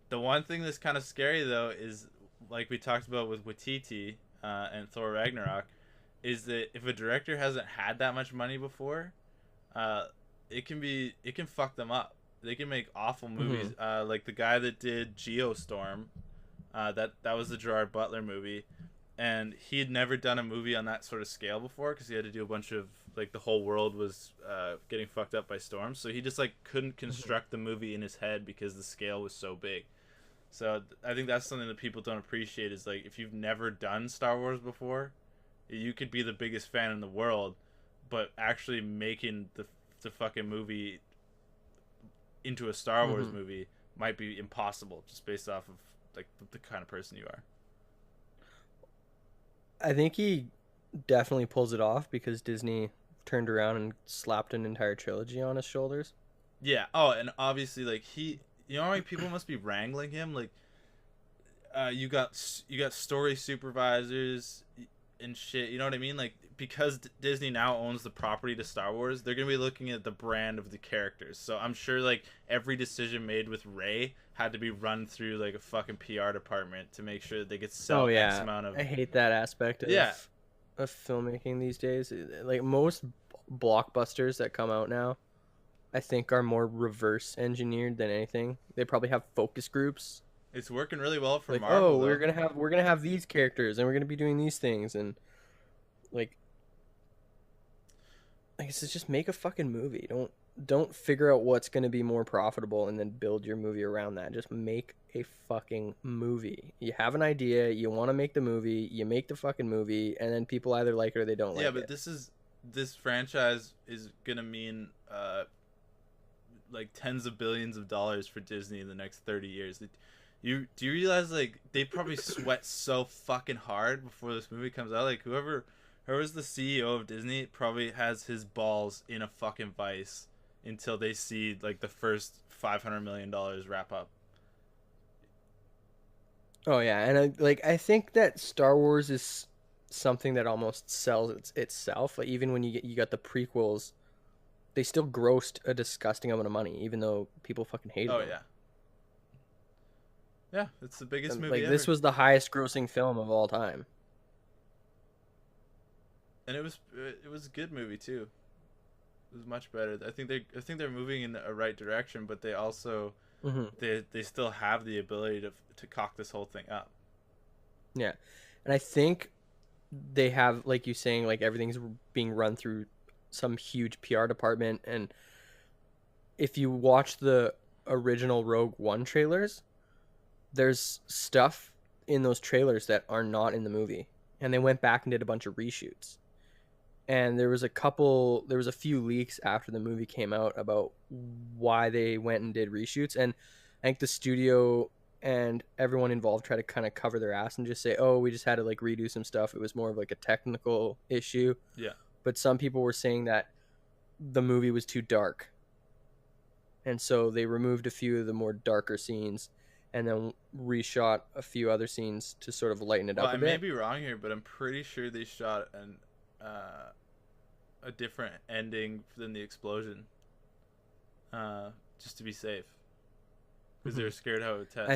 The one thing that's kind of scary though is, like we talked about with Waititi and Thor Ragnarok, is that if a director hasn't had that much money before, it can fuck them up. They can make awful movies. Like the guy that did Geostorm, that was the Gerard Butler movie, and he had never done a movie on that sort of scale before because he had to do a bunch of, like, the whole world was getting fucked up by storms, so he just like couldn't construct the movie in his head because the scale was so big. So I think that's something that people don't appreciate, is like, if you've never done Star Wars before, you could be the biggest fan in the world, but actually making the fucking movie into a Star Wars movie might be impossible just based off of like the kind of person you are. I think he definitely pulls it off because Disney turned around and slapped an entire trilogy on his shoulders. Yeah. Oh, and obviously, like, you know how many people must be wrangling him? Like, you got story supervisors and shit. You know what I mean? Like, because Disney now owns the property to Star Wars, they're gonna be looking at the brand of the characters. So I'm sure like every decision made with Rey had to be run through like a fucking PR department to make sure that they could sell X amount of. I hate that aspect of filmmaking these days. Like, most blockbusters that come out now, I think, are more reverse engineered than anything. They probably have focus groups. It's working really well for like, Marvel. We're gonna have these characters and we're gonna be doing these things, and like I guess it's just make a fucking movie. Don't figure out what's gonna be more profitable and then build your movie around that. Just make a fucking movie. You have an idea, you want to make the movie, you make the fucking movie, and then people either like it or they don't like it. Yeah, but this franchise is gonna mean like tens of billions of dollars for Disney in the next 30 years. Do you realize, like, they probably sweat so fucking hard before this movie comes out? Like, whoever's the CEO of Disney probably has his balls in a fucking vice until they see like the first $500 million wrap up. Oh yeah, and I think that Star Wars is something that almost sells itself. Like, even when you got the prequels, they still grossed a disgusting amount of money, even though people fucking hated them. Oh yeah. Yeah, it's the biggest movie like ever. This was the highest grossing film of all time. And it was a good movie too. It was much better. I think they're moving in a right direction, but they also they still have the ability to cock this whole thing up. Yeah. And I think they have, like you saying, like, everything's being run through some huge PR department, and if you watch the original Rogue One trailers, there's stuff in those trailers that are not in the movie, and they went back and did a bunch of reshoots. And there was a few leaks after the movie came out about why they went and did reshoots, and I think the studio and everyone involved tried to kind of cover their ass and just say, oh, we just had to like redo some stuff, it was more of like a technical issue. Yeah. But some people were saying that the movie was too dark, and so they removed a few of the more darker scenes and then reshot a few other scenes to sort of lighten it up a bit. I may be wrong here, but I'm pretty sure they shot a different ending than the explosion, just to be safe, because they were scared how it would test.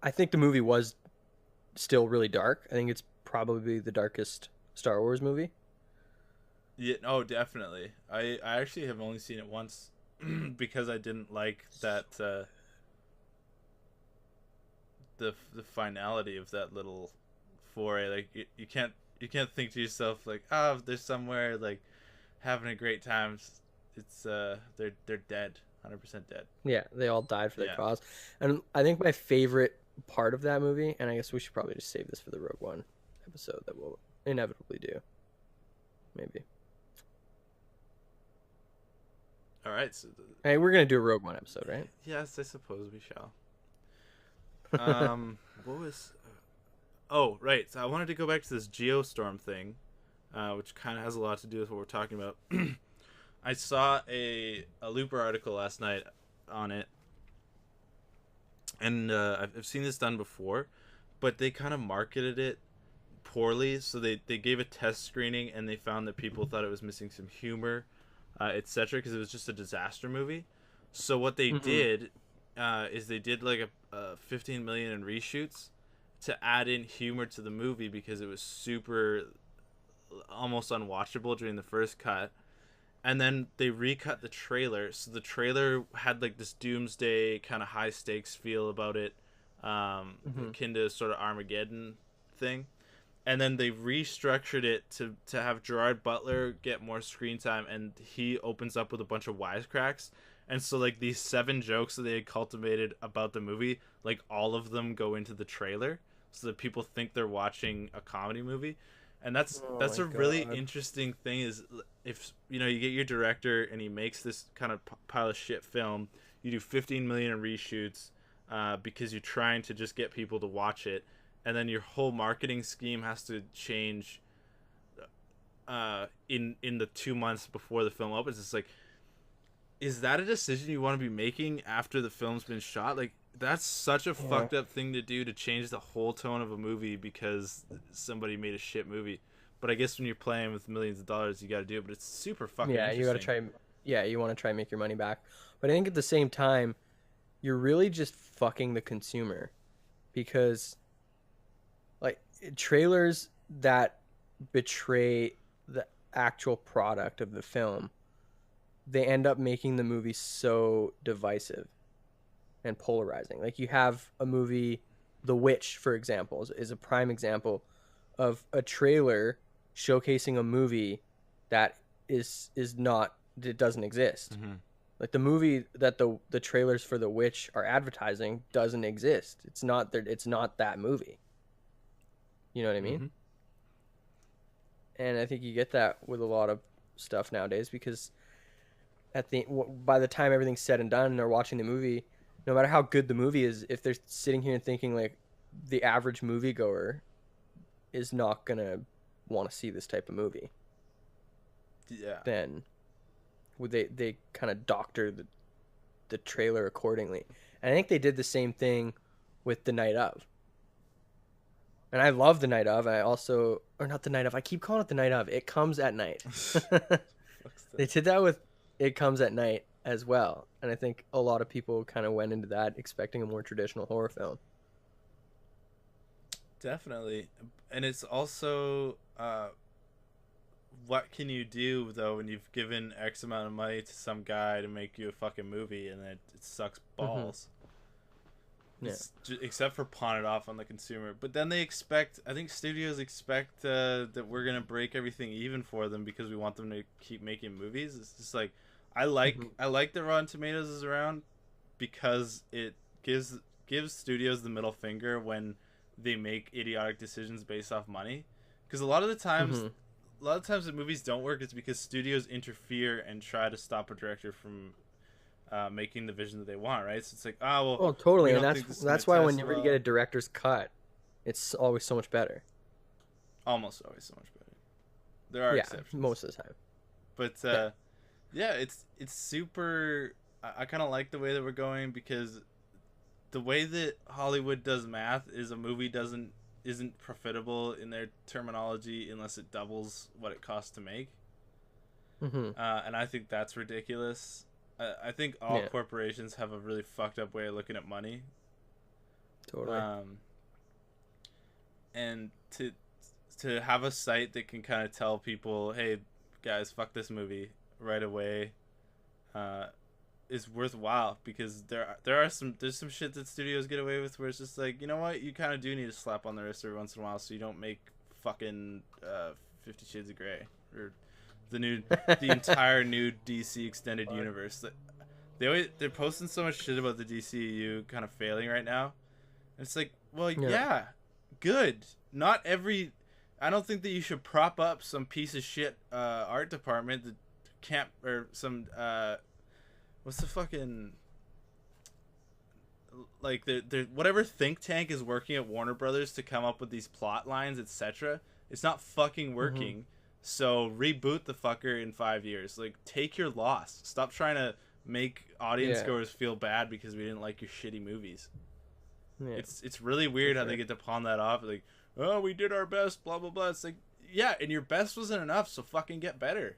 I think the movie was still really dark. I think it's probably the darkest Star Wars movie. Yeah, oh, definitely. I actually have only seen it once because I didn't like that the finality of that little foray. Like, you can't think to yourself like, oh, they're somewhere like having a great time. It's they're dead, 100% dead. Yeah, they all died for their cause. And I think my favorite part of that movie, and I guess we should probably just save this for the Rogue One episode that we'll inevitably do, maybe. All right. So Hey, we're gonna do a Rogue One episode, right? yes, I suppose we shall. What was? Oh, right. So I wanted to go back to this Geostorm thing, which kind of has a lot to do with what we're talking about. I saw a Looper article last night on it, and I've seen this done before, but they kind of marketed it poorly. So they gave a test screening, and they found that people thought it was missing some humor, etc., because it was just a disaster movie. So what they did is they did like a 15 million in reshoots to add in humor to the movie because it was super almost unwatchable during the first cut. And then they recut the trailer, so the trailer had like this doomsday kind of high stakes feel about it, akin to sort of Armageddon thing. And then they restructured it to have Gerard Butler get more screen time, and he opens up with a bunch of wisecracks. And so like these 7 jokes that they had cultivated about the movie, like all of them go into the trailer, so that people think they're watching a comedy movie. And that's a really interesting thing, is if you get your director and he makes this kind of pile of shit film, you do 15 million in reshoots because you're trying to just get people to watch it, and then your whole marketing scheme has to change in the 2 months before the film opens. It's like, is that a decision you want to be making after the film's been shot? Like, that's such a fucked up thing to do, to change the whole tone of a movie because somebody made a shit movie. But I guess when you're playing with millions of dollars, you got to do it. But it's super fucking interesting. You got to try. Yeah, you want to try and make your money back. But I think at the same time, you're really just fucking the consumer, because like trailers that betray the actual product of the film, they end up making the movie so divisive and polarizing. Like, you have a movie, The Witch, for example, is a prime example of a trailer showcasing a movie that is not, it doesn't exist. Like, the movie that the trailers for The Witch are advertising doesn't exist. It's not that movie. You know what I mean? And I think you get that with a lot of stuff nowadays, because by the time everything's said and done and they're watching the movie, no matter how good the movie is, if they're sitting here and thinking like the average moviegoer is not gonna want to see this type of movie, then they kind of doctor the trailer accordingly. And I think they did the same thing with The Night Of. And I love The Night Of. Or not The Night Of. I keep calling it The Night Of. It Comes at Night. They did that with It Comes at Night as well. And I think a lot of people kind of went into that expecting a more traditional horror film. Definitely. And it's also, what can you do, though, when you've given X amount of money to some guy to make you a fucking movie and it sucks balls? Except for pawn it off on the consumer. But then I think studios expect that we're going to break everything even for them because we want them to keep making movies. It's just like, I like that Rotten Tomatoes is around because it gives studios the middle finger when they make idiotic decisions based off money. Because a lot of the times that movies don't work, it's because studios interfere and try to stop a director from making the vision that they want, right? So it's like, totally, and that's why whenever you get a director's cut, it's always so much better. Almost always so much better. There are exceptions most of the time, but it's super. I kind of like the way that we're going, because the way that Hollywood does math is a movie isn't profitable in their terminology unless it doubles what it costs to make. And I think that's ridiculous. I think all corporations have a really fucked up way of looking at money. Totally. And to have a site that can kind of tell people, hey guys, fuck this movie right away, is worthwhile, because there's some shit that studios get away with where it's just like, you know what, you kind of do need to slap on the wrist every once in a while so you don't make fucking 50 Shades of Grey or the entire new DC extended universe. They're posting so much shit about the DCU kind of failing right now. And it's like, well, yeah, good. Not every. I don't think that you should prop up some piece of shit art department that can't, or some what's the fucking, like the whatever think tank is working at Warner Brothers to come up with these plot lines, etc. It's not fucking working. So reboot the fucker in 5 years. Like, take your loss. Stop trying to make audience goers feel bad because we didn't like your shitty movies. Yeah. It's really weird how they get to pawn that off. Like, oh, we did our best, blah blah blah. It's like, yeah, and your best wasn't enough, so fucking get better.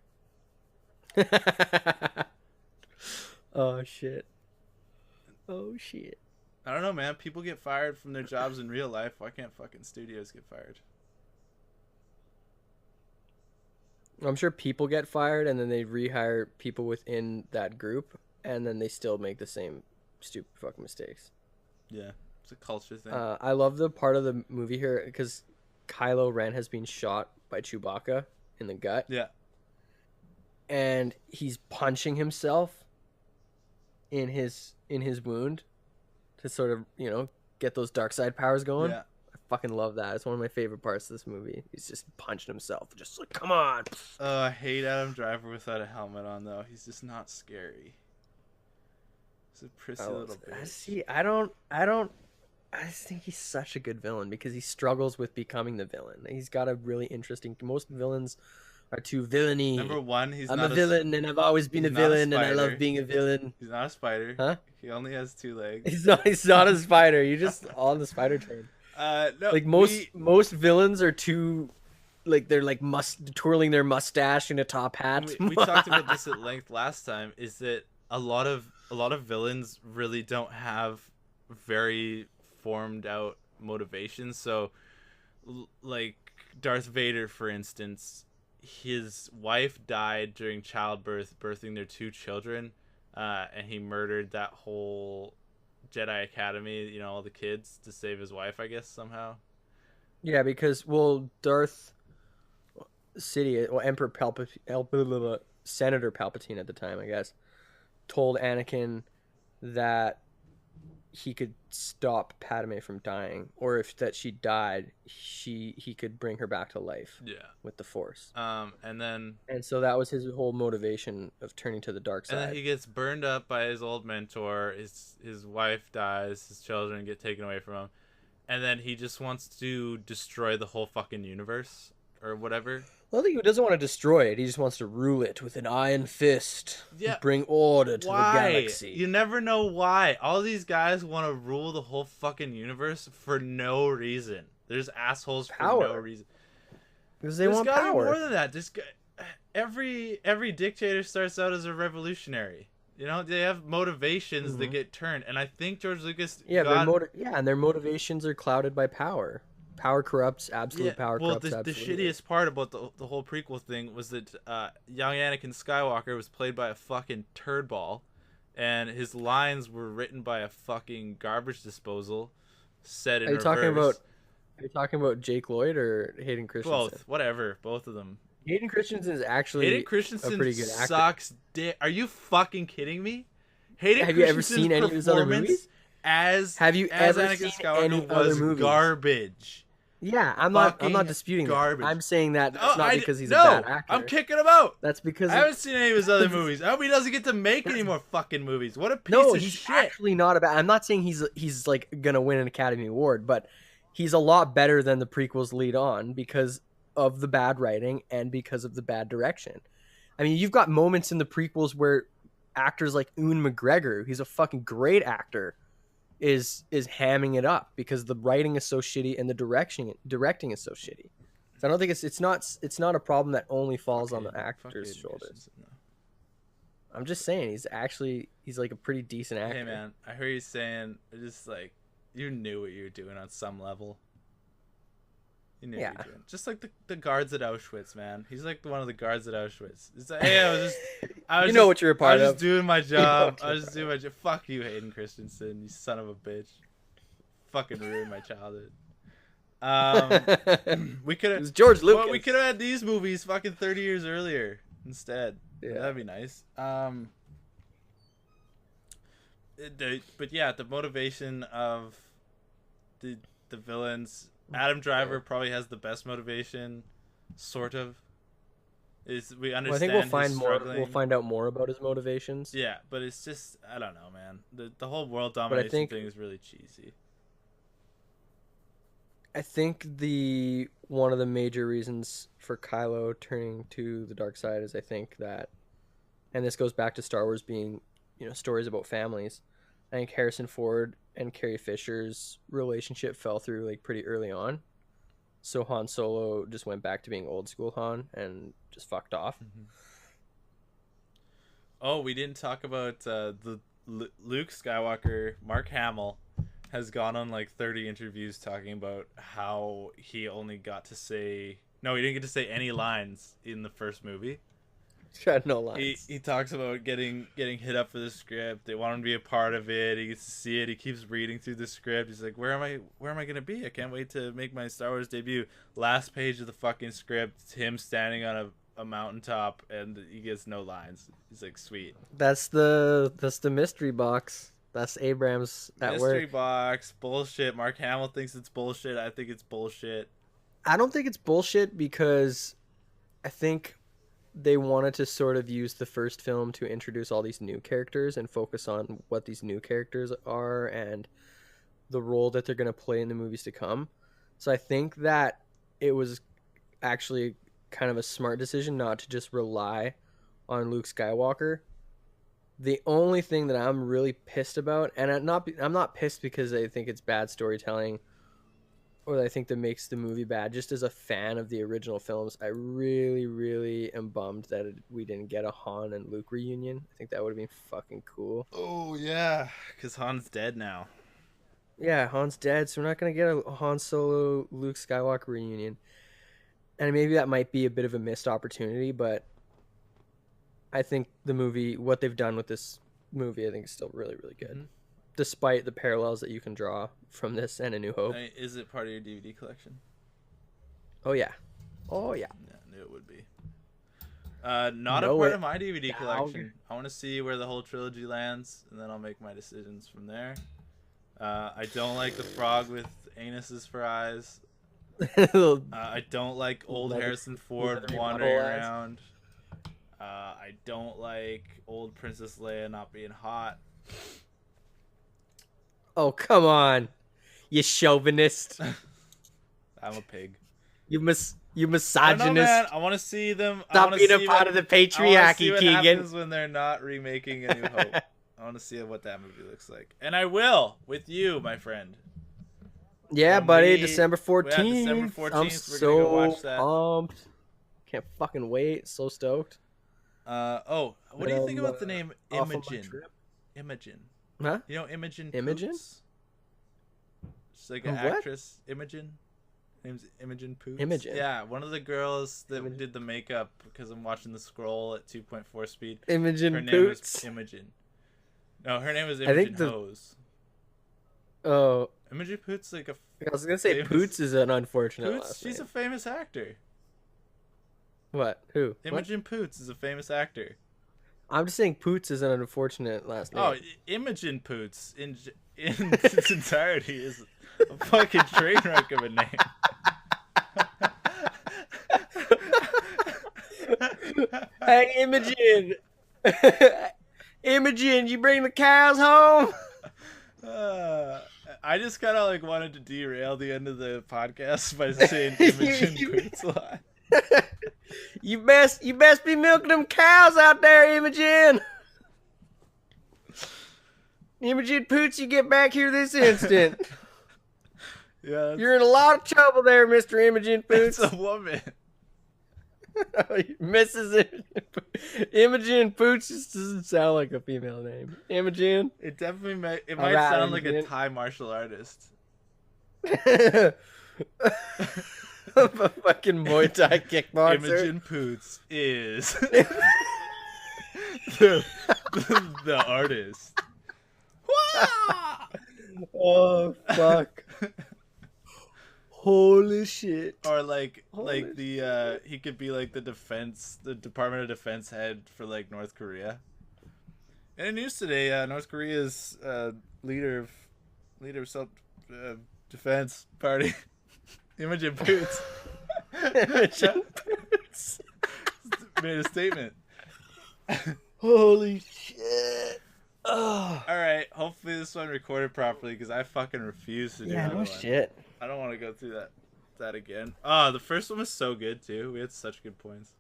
Oh shit. Oh shit. I don't know, man. People get fired from their jobs in real life. Why can't fucking studios get fired? I'm sure people get fired and then they rehire people within that group and then they still make the same stupid fucking mistakes. Yeah, it's a culture thing. I love the part of the movie here because Kylo Ren has been shot by Chewbacca in the gut. Yeah. And he's punching himself in his wound to sort of, you know, get those dark side powers going. Yeah. Fucking love that. It's one of my favorite parts of this movie. He's just punching himself. Just like, come on. I hate Adam Driver without a helmet on, though. He's just not scary. He's a prissy little bitch. See, I just think he's such a good villain because he struggles with becoming the villain. He's got a really interesting... Most villains are too villainy. Number one, I'm a villain and I've always been a villain and I love being a villain. He's not a spider. Huh? He only has 2 legs. He's not a spider. You're just on the spider train. No, like most villains are too, like they're like twirling their mustache in a top hat. We talked about this at length last time. Is that a lot of villains really don't have very formed out motivations. So, like Darth Vader, for instance, his wife died during childbirth, birthing their 2 children, and he murdered that whole Jedi Academy, you know, all the kids to save his wife, I guess, somehow. Yeah, because, Darth Sidious, Emperor Palpatine, Senator Palpatine at the time, I guess, told Anakin that he could stop Padme from dying, or if that she died, he could bring her back to life. Yeah, with the Force. And so that was his whole motivation of turning to the dark side. And then he gets burned up by his old mentor. His wife dies. His children get taken away from him, and then he just wants to destroy the whole fucking universe or whatever. Well, I think he doesn't want to destroy it. He just wants to rule it with an iron fist. Yeah. Bring order to the galaxy. You never know why. All these guys want to rule the whole fucking universe for no reason. There's assholes for no reason. Because they want power. More than that. This guy, every dictator starts out as a revolutionary. You know, they have motivations that get turned. And I think George Lucas... and their motivations are clouded by power. Power corrupts, absolute power corrupts absolutely. The shittiest part about the whole prequel thing was that young Anakin Skywalker was played by a fucking turd ball, and his lines were written by a fucking garbage disposal set in reverse. Are you talking about Jake Lloyd or Hayden Christensen? Both, whatever, both of them. Hayden Christensen is actually a pretty good actor. Sucks dick. Are you fucking kidding me? Have you ever seen any of his other movies? As Anakin Skywalker was garbage. Yeah, I'm not disputing garbage. That. I'm saying that it's not because he's a bad actor. I'm kicking him out. That's because I haven't seen any of his other movies. I hope he doesn't get to make any more fucking movies. What a piece of he's shit. Actually not a bad. I'm not saying he's like gonna win an Academy Award, but he's a lot better than the prequels lead on because of the bad writing and because of the bad direction. I mean, you've got moments in the prequels where actors like Ewan McGregor, he's a fucking great actor, is hamming it up because the writing is so shitty and the directing is so shitty. So I don't think it's not a problem that only falls on the actor's shoulders. No. I'm just saying he's like a pretty decent actor. Hey man, I heard you saying just like you knew what you were doing on some level. You knew what you were doing. Just like the guards at Auschwitz, man. He's like one of the guards at Auschwitz. It's like, hey, I was what you're a part of. I was just doing my job. I was just doing my job. Fuck you, Hayden Christensen, you son of a bitch. Fucking ruined my childhood. We could have George Lucas. Well, we could have had these movies fucking 30 years earlier instead. Yeah, that'd be nice. But yeah, the motivation of the villains. Adam Driver probably has the best motivation, sort of. Is we Well, I understand think we'll he's find more. struggling. We'll find out more about his motivations. Yeah, but it's just I don't know, man. The whole world But domination thing is really cheesy. I think the one of the major reasons for Kylo turning to the dark side is I think that, and this goes back to Star Wars being, stories about families. I think Harrison Ford and Carrie Fisher's relationship fell through like pretty early on. So Han Solo just went back to being old school Han and just fucked off. Mm-hmm. Oh, we didn't talk about the Luke Skywalker. Mark Hamill has gone on like 30 interviews talking about how he only got to say he didn't get to say any lines in the first movie. He's got no lines. He talks about getting hit up for the script. They want him to be a part of it. He gets to see it. He keeps reading through the script. He's like, where am I gonna be? I can't wait to make my Star Wars debut. Last page of the fucking script, it's him standing on a mountaintop, and he gets no lines. He's like, sweet. That's the mystery box. That's Abrams at Mystery work. box bullshit. Mark Hamill thinks it's bullshit. I think it's bullshit. I don't think it's bullshit because I think they wanted to sort of use the first film to introduce all these new characters and focus on what these new characters are and the role that they're going to play in the movies to come. So I think that it was actually kind of a smart decision not to just rely on Luke Skywalker. The only thing that I'm really pissed about, and I'm not pissed because I think it's bad storytelling or that I think that makes the movie bad. Just as a fan of the original films, I really, really am bummed that we didn't get a Han and Luke reunion. I think that would have been fucking cool. Oh, yeah, because Han's dead now. Yeah, Han's dead, so we're not going to get a Han Solo, Luke Skywalker reunion. And maybe that might be a bit of a missed opportunity, but I think the movie, what they've done with this movie, I think is still really, really good. Mm-hmm. Despite the parallels that you can draw from this and A New Hope. Is it part of your DVD collection? Oh, yeah. Oh, yeah. Yeah, I knew it would be. Not a part of my DVD collection. I want to see where the whole trilogy lands, and then I'll make my decisions from there. I don't like the frog with anuses for eyes. I don't like old Harrison Ford wandering around. I don't like old Princess Leia not being hot. Oh, come on, you chauvinist. I'm a pig. You misogynist. I don't know, man. I want to see them. Stop being a part of the patriarchy, Keegan. What happens when they're not remaking A New Hope. I want to see what that movie looks like. And I will, with you, my friend. Yeah, buddy, December 14th. December 14th. I'm We're so going to go watch that. pumped. Can't fucking wait. So stoked. What do you think about the name Imogen? Imogen. Huh? You know Imogen? Imogen? Poots? She's like an actress. Imogen. Name's Imogen Poots. Imogen. Yeah, one of the girls that did the makeup because I'm watching the scroll at 2.4 speed. Imogen her name Poots. Was Imogen. No, her name was Imogen Hose. Oh. Imogen Poots like a. I was gonna say Poots is an unfortunate Poots, last she's name. a famous actor. What? Who? Imogen Poots is a famous actor. I'm just saying Poots is an unfortunate last name. Oh, Imogen Poots in its entirety is a fucking train wreck of a name. Hey, Imogen. Imogen, you bring the cows home? I just kind of like wanted to derail the end of the podcast by saying Imogen Poots a lot. You best be milking them cows out there, Imogen. Imogen Poots, you get back here this instant. Yeah, you're in a lot of trouble there, Mr. Imogen Poots. It's a woman. Mrs. Imogen Poots just doesn't sound like a female name. Imogen. It definitely might sound like a Thai martial artist. A fucking Muay Thai kickboxer. Imogen Poots is the artist. Oh fuck! Holy shit! Or he could be like the Department of Defense head for like North Korea. In the news today, North Korea's leader of self defense party, Imogen Poots. Imogen Poots. made a statement. Holy shit. Oh. All right, hopefully this one recorded properly because I fucking refuse to do Yeah, another no one. shit. I don't want to go through that again. Oh, the first one was so good too. We had such good points.